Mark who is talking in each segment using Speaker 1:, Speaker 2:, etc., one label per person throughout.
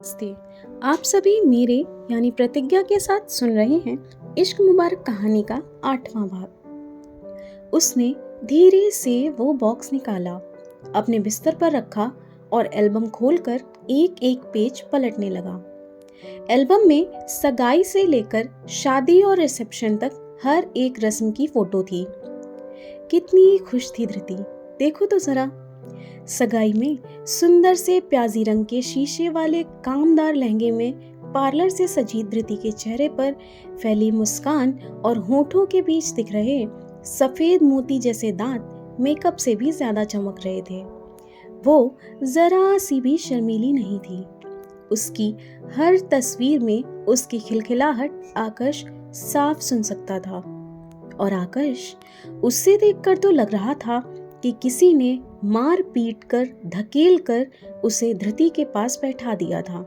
Speaker 1: नमस्ते। आप सभी मेरे यानी प्रतिज्ञा के साथ सुन रहे हैं इश्क मुबारक कहानी का 8वां भाग। उसने धीरे से वो बॉक्स निकाला, अपने बिस्तर पर रखा और एल्बम खोलकर एक एक पेज पलटने लगा। एल्बम में सगाई से लेकर शादी और रिसेप्शन तक हर एक रस्म की फोटो थी। कितनी खुश थी धृति, देखो तो जरा। सगाई में सुंदर से प्याजी रंग के शीशे वाले कामदार लहंगे में पार्लर से सजी धृति के चेहरे पर फैली मुस्कान और होठों के बीच दिख रहे सफेद मोती जैसे दांत मेकअप से भी ज्यादा चमक रहे थे। वो जरा सी भी शर्मीली नहीं थी। उसकी हर तस्वीर में उसकी खिलखिलाहट आकाश साफ सुन सकता था और आकाश उससे देखकर तो लग रहा था कि किसी ने मार पीट कर धकेल कर उसे धृति के पास बैठा दिया था।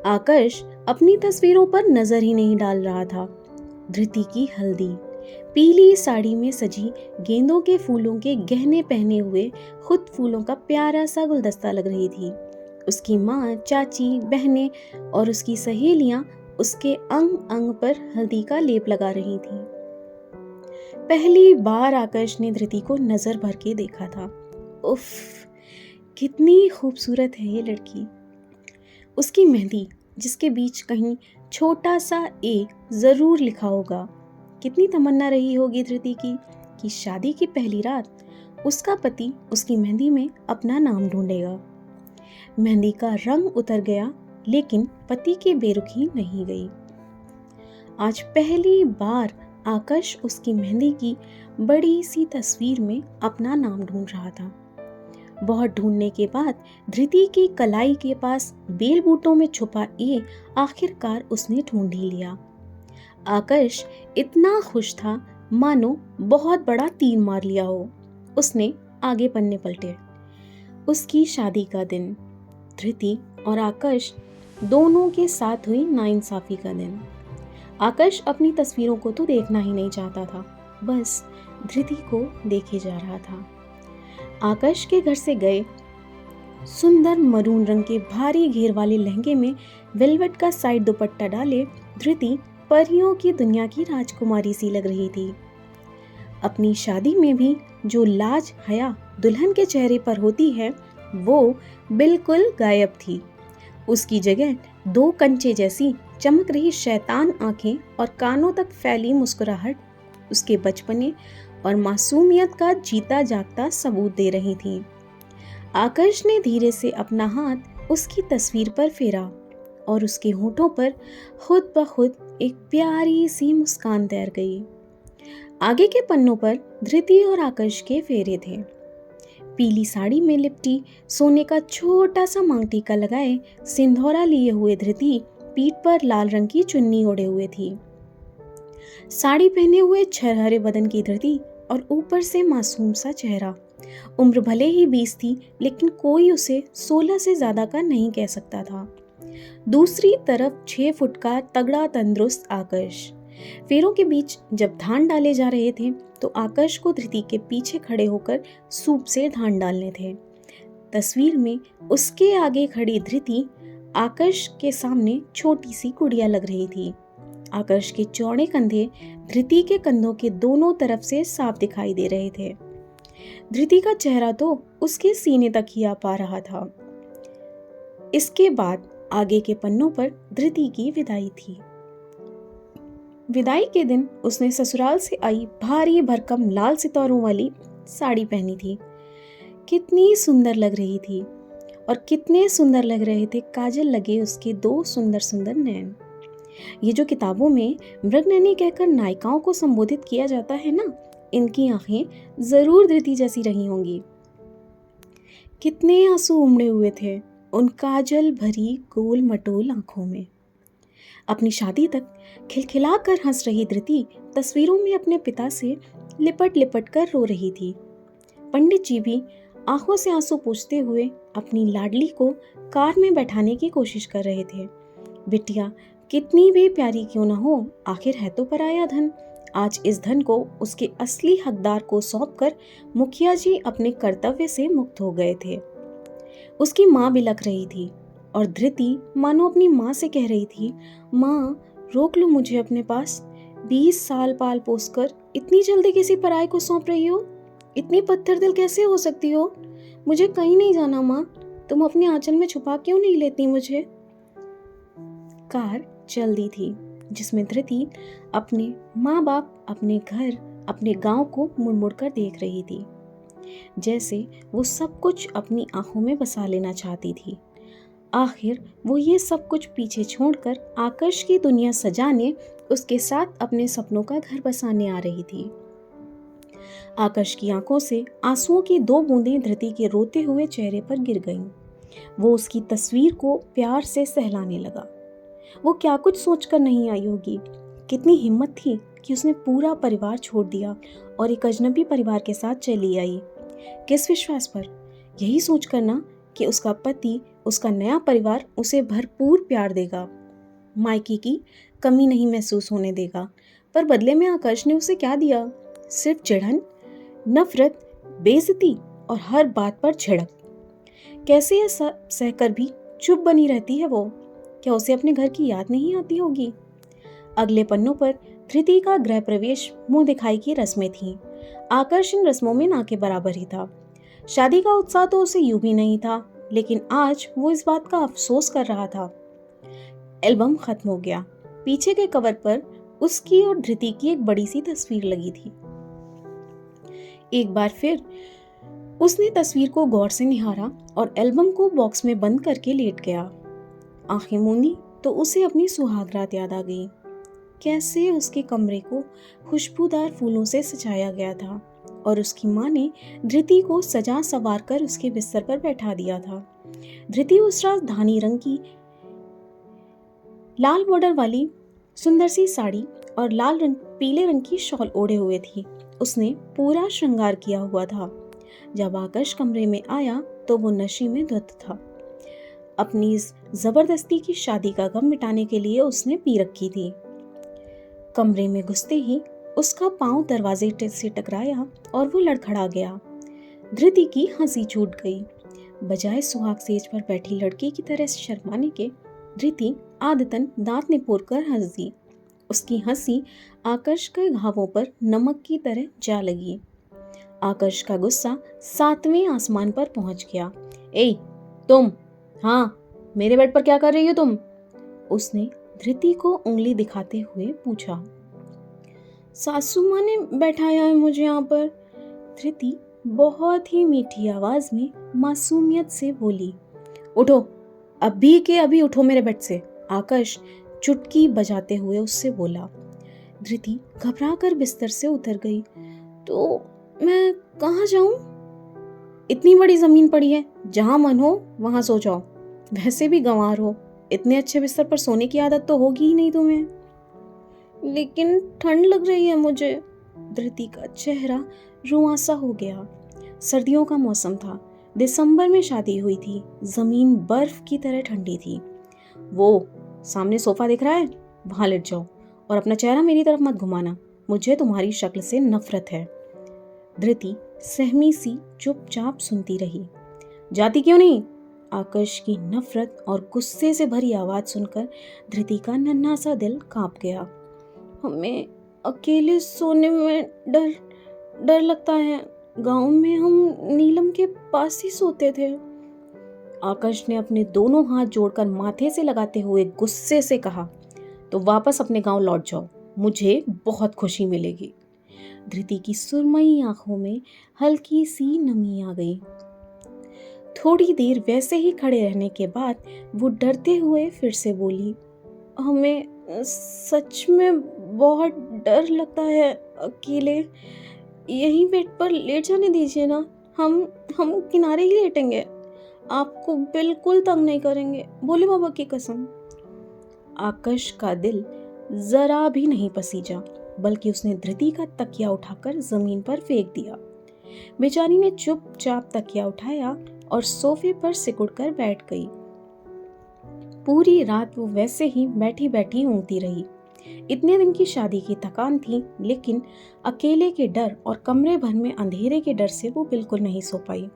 Speaker 1: आकाश अपनी तस्वीरों पर नजर ही नहीं डाल रहा था। धृति की हल्दी पीली साड़ी में सजी गेंदों के फूलों के गहने पहने हुए खुद फूलों का प्यारा सा गुलदस्ता लग रही थी। उसकी माँ, चाची, बहनें और उसकी सहेलियां उसके अंग अंग पर हल्दी का लेप लगा रही थी। पहली बार आकाश ने धृति को नजर भर के देखा था। उफ, कितनी खूबसूरत है ये लड़की। उसकी मेहंदी जिसके बीच कहीं छोटा सा ए जरूर लिखा होगा। कितनी तमन्ना रही होगी धृति की कि शादी की पहली रात उसका पति उसकी मेहंदी में अपना नाम ढूंढेगा। मेहंदी का रंग उतर गया लेकिन पति की बेरुखी नहीं गई। आज पहली बार आकाश उसकी मेहंदी की बड़ी सी तस्वीर में अपना नाम ढूंढ रहा था। बहुत ढूंढने के बाद धृति की कलाई के पास बेल बूटों में छुपा ए आखिरकार उसने ढूंढ ही लिया। आकाश इतना खुश था मानो बहुत बड़ा तीर मार लिया हो। उसने आगे पन्ने पलटे। उसकी शादी का दिन, धृति और आकाश दोनों के साथ हुई नाइंसाफी का दिन। आकाश अपनी तस्वीरों को तो देखना ही नहीं चाहता था, बस धृति को देखे जा रहा था। आकाश के घर से गए सुंदर मरून रंग के भारी घेर वाले लहंगे में वेलवेट का साइड दुपट्टा डाले धृति परियों की दुनिया की राजकुमारी सी लग रही थी। अपनी शादी में भी जो लाज हया दुल्हन के चेहरे पर होती है वो बिल्कुल गायब थी। उसकी जगह दो कंचे जैसी चमक रही शैतान आंखें और कानों तक फैली मुस्कुराहट उसके बचपने और मासूमियत का जीता जागता सबूत दे रही थी। आकाश ने धीरे से अपना हाथ उसकी तस्वीर पर फेरा और उसके होठों पर खुद ब खुद एक प्यारी सी मुस्कान तैर गई। आगे के पन्नों पर धृति और आकाश के फेरे थे। पीली साड़ी में लिपटी सोने का छोटा सा मांग टीका लगाए सिंधौरा लिए हुए धृति पीठ पर लाल रंग की चुन्नी ओढ़े हुए थी। साड़ी पहने हुए छरहरे बदन की धृति और ऊपर से मासूम सा चेहरा। उम्र भले ही 20 थी लेकिन कोई उसे 16 से ज्यादा का नहीं कह सकता था। दूसरी तरफ 6 फुट का तगड़ा तंदुरुस्त आकाश। फेरों के बीच जब धान डाले जा रहे थे तो आकाश को धृति के पीछे खड़े होकर सूप से धान डालने थे। तस्वीर में उसके आगे खड़ी धृति आकाश के सामने छोटी सी गुड़िया लग रही थी। आकाश के चौड़े कंधे धृति के कंधों के दोनों तरफ से साफ दिखाई दे रहे थे। धृति का चेहरा तो उसके सीने तक ही आ पा रहा था। इसके बाद आगे के पन्नों पर धृति की विदाई थी। विदाई के दिन उसने ससुराल से आई भारी भरकम लाल सितारों वाली साड़ी पहनी थी। कितनी सुंदर लग रही थी और कितने सुंदर लग रहे थे काजल लगे उसके 2 सुंदर सुंदर नैन। ये जो किताबों में मृगनयनी कहकर नायिकाओं को संबोधित किया जाता है ना, इनकी आंखें जरूर धृति जैसी रही होंगी। कितने आंसू उमड़े हुए थे उन काजल भरी गोल मटोल आंखों में। अपनी शादी तक खिलखिला कर हंस रही धृति तस्वीरों में अपने पिता से लिपट लिपट कर रो रही थी। पंडित जी भी आंखों से आंसू पोंछते हुए अपनी लाडली को कार में बैठाने की कोशिश कर रहे थे। बिटिया कितनी भी प्यारी क्यों न हो, आखिर है तो पराया धन। आज इस धन को उसके असली हकदार को सौंपकर मुखिया जी अपने कर्तव्य से मुक्त हो गए थे। उसकी माँ बिलख रही थी। और धृति मानो अपनी माँ से कह रही थी, माँ रोक लो मुझे अपने पास। 20 साल पाल पोस कर इतनी जल्दी किसी पराये को सौंप रही हो? इतनी पत्थर दिल कैसे हो सकती हो? मुझे कहीं नहीं जाना माँ, तुम अपने आंचल में छुपा क्यों नहीं लेती मुझे? कार चल दी थी जिसमें धृति अपने माँ बाप, अपने घर, अपने गांव को मुड़ मुड़ कर देख रही थी, जैसे वो सब कुछ अपनी आंखों में बसा लेना चाहती थी। आखिर वो ये सब कुछ पीछे छोड़कर आकर्ष की दुनिया सजाने, उसके साथ अपने सपनों का घर बसाने आ रही थी। आकर्ष की आंखों से आंसुओं की 2 बूंदें धृति के रोते हुए चेहरे पर गिर गईं। वो उसकी तस्वीर को प्यार से सहलाने लगा। वो क्या कुछ सोचकर नहीं आई होगी। कितनी हिम्मत थी कि उसने पूरा परिवार छोड़ दिया और एक अजनबी परिवार के साथ चली आई। किस विश्वास पर? यही सोचकर ना कि उसका पति, उसका नया परिवार उसे भरपूर प्यार देगा, मायके की कमी नहीं महसूस होने देगा। पर बदले में आकर्ष ने उसे क्या दिया? सिर्फ चिढ़न, नफरत, बेइज्जती और हर बात पर झिड़क। कैसे यह सब सहकर भी चुप बनी रहती है वो? क्या उसे अपने घर की याद नहीं आती होगी? अगले पन्नों पर धृति का गृह प्रवेश मुंह दिखाई की रस्में थीं। आकर्ष इन रस्मों में ना के बराबर ही था। शादी का उत्साह तो उसे यूं भी नहीं था, लेकिन आज वो इस बात का अफसोस कर रहा था। एल्बम खत्म हो गया। पीछे के कवर पर उसकी और धृति की एक बड़ी सी तस्वीर लगी थी। एक बार फिर उसने तस्वीर को गौर से निहारा और एल्बम को बॉक्स में बंद करके लेट गया। आंखें मूंदी तो उसे अपनी सुहागरात याद आ गई। कैसे उसके कमरे को खुशबूदार फूलों से सजाया गया था और उसकी माँ ने धृति को सजा सवार कर उसके बिस्तर पर बैठा दिया था। धृति उस रात धानी रंग की लाल बॉर्डर वाली सुंदर सी साड़ी और पीले रंग की शॉल ओढ़े हुए थी। उसने पूरा श्रृंगार किया हुआ था। जब आकर्ष कमरे में आया तो वो नशे में धुत था। अपनी इस जबरदस्ती की शादी का गम मिटाने के लिए उसने पी रखी थी। कमरे में घुसते ही उसका पांव दरवाजे से टकराया और वो लड़खड़ा गया। धृति की हंसी छूट गई। बजाय सुहाग सेज पर बैठी लड़की की तरह शर्माने के, धृति आदतन दांत निपोर कर हंस दी। उसकी हंसी आकर्ष के घावों पर नमक की तरह जा लगी। आकर्ष का गुस्सा 7वें आसमान पर पहुंच गया। ए तुम, हाँ मेरे बेड पर क्या कर रही हो तुम? उसने धृति को उंगली दिखाते हुए पूछा। सासू माँ ने बैठाया है मुझे यहाँ पर। धृति बहुत ही मीठी आवाज में मासूमियत से बोली। उठो, अभी के अभी उठो मेरे बेड से। आकर्ष चुटकी बजाते हुए उससे बोला। धृति घबरा कर बिस्तर से उतर गई। तो मैं कहाँ जाऊं? इतनी बड़ी जमीन पड़ी है, जहां मन हो वहां सो जाओ। वैसे भी गंवार हो, इतने अच्छे बिस्तर पर सोने की आदत तो होगी ही नहीं तुम्हें। लेकिन ठंड लग रही है मुझे। धृति का चेहरा रुआंसा हो गया। सर्दियों का मौसम था। दिसंबर में शादी हुई थी। जमीन बर्फ की तरह ठंडी थी। वो सामने सोफा दिख रहा है, वहां लेट जाओ और अपना चेहरा मेरी तरफ मत घुमाना। मुझे तुम्हारी शक्ल से नफरत है। धृति सहमी सी चुपचाप सुनती रही। जाती क्यों नहीं? आकर्ष की नफरत और गुस्से से भरी आवाज सुनकर धृति का नन्हा सा दिल कांप गया। हमें अकेले सोने में डर लगता है। गांव में हम नीलम के पास ही सोते थे। आकर्ष ने अपने दोनों हाथ जोड़कर माथे से लगाते हुए गुस्से से कहा। तो वापस अपने गांव लौट जाओ, मुझे बहुत खुशी मिलेगी। धृति की सुरमई आंखों में हल्की सी नमी आ गई। थोड़ी देर वैसे ही खड़े रहने के बाद वो डरते हुए फिर से बोली। हमें सच में बहुत डर लगता है अकेले। यहीं बेड पर लेट जाने दीजिए ना। हम किनारे ही लेटेंगे। आपको बिल्कुल तंग नहीं करेंगे, भोले बाबा की कसम। आकर्ष का दिल जरा भी नहीं पसीजा, बल्कि उसने धृति का तकिया उठाकर जमीन पर फेंक दिया। बेचारी ने चुपचाप तकिया उठाया और सोफे पर सिकुड़कर बैठ गई। पूरी रात वो वैसे ही बैठी बैठी ऊँगती रही। इतने दिन की शादी की थकान थी, लेकिन अकेले के डर और कमरे भर में अंधेरे के डर से वो बिल्कुल नहीं सो पाई।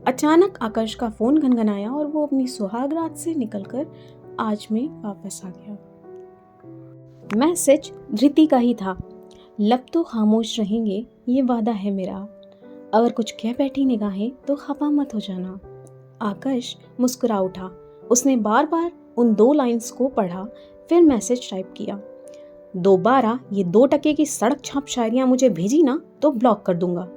Speaker 1: अचानक आकाश का फोन घनघनाया और वो अपनी सुहाग रात से निकलकर आज में वापस आ गया। मैसेज धृति का ही था। लब तो खामोश रहेंगे, ये वादा है मेरा। अगर कुछ कह बैठी निगाहें तो खफा मत हो जाना। आकाश मुस्कुरा उठा। उसने बार बार उन 2 लाइंस को पढ़ा, फिर मैसेज टाइप किया। दोबारा ये 2 टके की सड़क छाप शायरियां मुझे भेजी ना तो ब्लॉक कर दूंगा।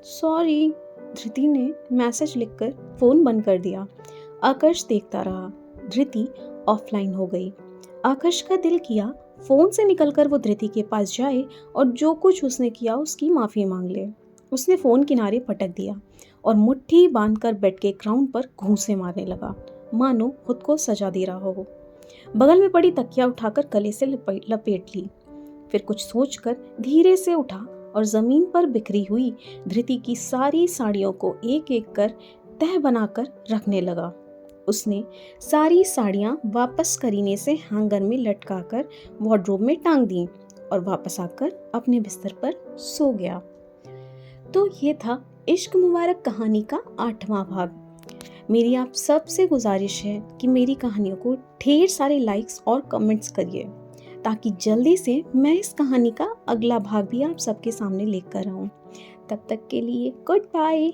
Speaker 1: सॉरी, धृति ने मैसेज लिखकर फोन बंद कर दिया। आकाश देखता रहा। धृति ऑफलाइन हो गई। आकाश का दिल किया फोन से निकलकर वो धृति के पास जाए और जो कुछ उसने किया उसकी माफी मांग ले। उसने फोन किनारे पटक दिया और मुट्ठी बांधकर बेड के ग्राउंड पर घूंसे मारने लगा, मानो खुद को सजा दे रहा हो। बगल में पड़ी तकिया उठाकर गले से लपेट ली। फिर कुछ सोचकर धीरे से उठा और जमीन पर बिखरी हुई धृति की सारी साड़ियों को एक एक कर तह बनाकर रखने लगा। उसने सारी साड़ियां वापस करीने से हैंगर में लटकाकर वार्डरोब में टांग दी और वापस आकर अपने बिस्तर पर सो गया। तो ये था इश्क मुबारक कहानी का 8वां भाग। मेरी आप सबसे गुजारिश है कि मेरी कहानियों को ढेर सारे लाइक्स और कमेंट्स करिए, ताकि जल्दी से मैं इस कहानी का अगला भाग भी आप सबके सामने लेकर आऊँ। तब तक के लिए गुड बाय।